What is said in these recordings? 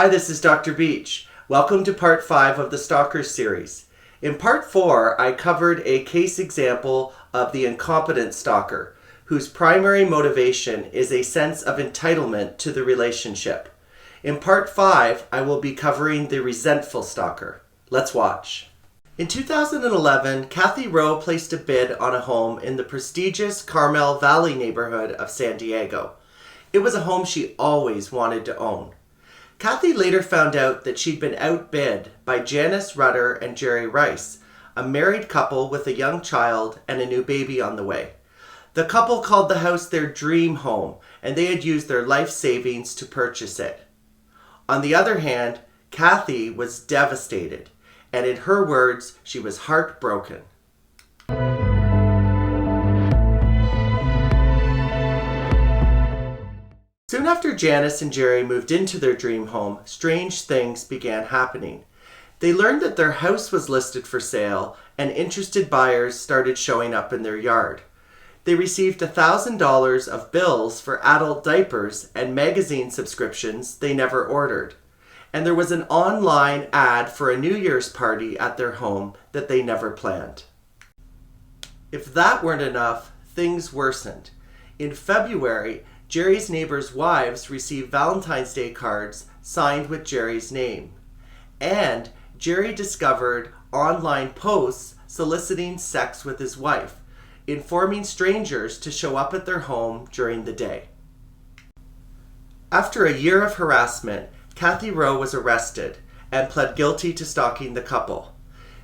Hi, this is Dr. Beach. Welcome to part 5 of the Stalkers series. In part 4, I covered a case example of the incompetent stalker, whose primary motivation is a sense of entitlement to the relationship. In part 5, I will be covering the resentful stalker. Let's watch. In 2011, Kathy Rowe placed a bid on a home in the prestigious Carmel Valley neighborhood of San Diego. It was a home she always wanted to own. Kathy later found out that she'd been outbid by Janice Rutter and Jerry Rice, a married couple with a young child and a new baby on the way. The couple called the house their dream home, and they had used their life savings to purchase it. On the other hand, Kathy was devastated, and in her words, she was heartbroken. Soon after Janice and Jerry moved into their dream home, strange things began happening. They learned that their house was listed for sale, and interested buyers started showing up in their yard. They received $1,000 of bills for adult diapers and magazine subscriptions they never ordered. And there was an online ad for a New Year's party at their home that they never planned. If that weren't enough, things worsened. In February, Jerry's neighbors' wives received Valentine's Day cards signed with Jerry's name. And Jerry discovered online posts soliciting sex with his wife, informing strangers to show up at their home during the day. After a year of harassment, Kathy Rowe was arrested and pled guilty to stalking the couple.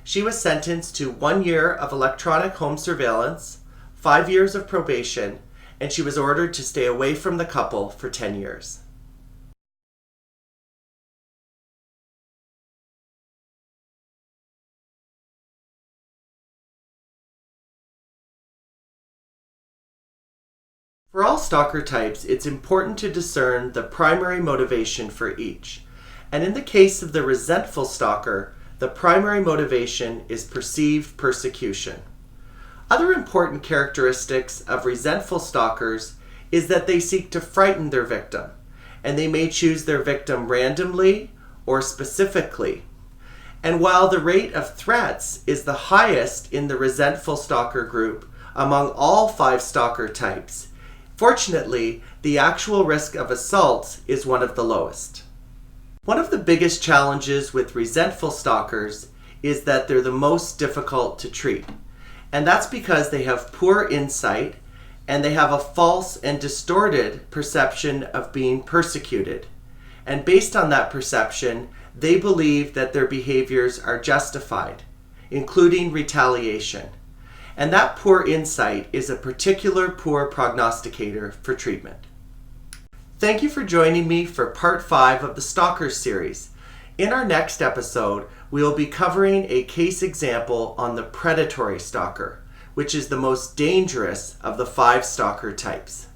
She was sentenced to 1 year of electronic home surveillance, 5 years of probation, and she was ordered to stay away from the couple for 10 years. For all stalker types, it's important to discern the primary motivation for each. And in the case of the resentful stalker, the primary motivation is perceived persecution. Other important characteristics of resentful stalkers is that they seek to frighten their victim, and they may choose their victim randomly or specifically. And while the rate of threats is the highest in the resentful stalker group among all 5 stalker types, fortunately, the actual risk of assault is one of the lowest. One of the biggest challenges with resentful stalkers is that they're the most difficult to treat. And that's because they have poor insight and they have a false and distorted perception of being persecuted. And based on that perception, they believe that their behaviors are justified, including retaliation. And that poor insight is a particular poor prognosticator for treatment. Thank you for joining me for part 5 of the Stalkers series. In our next episode, we will be covering a case example on the predatory stalker, which is the most dangerous of the 5 stalker types.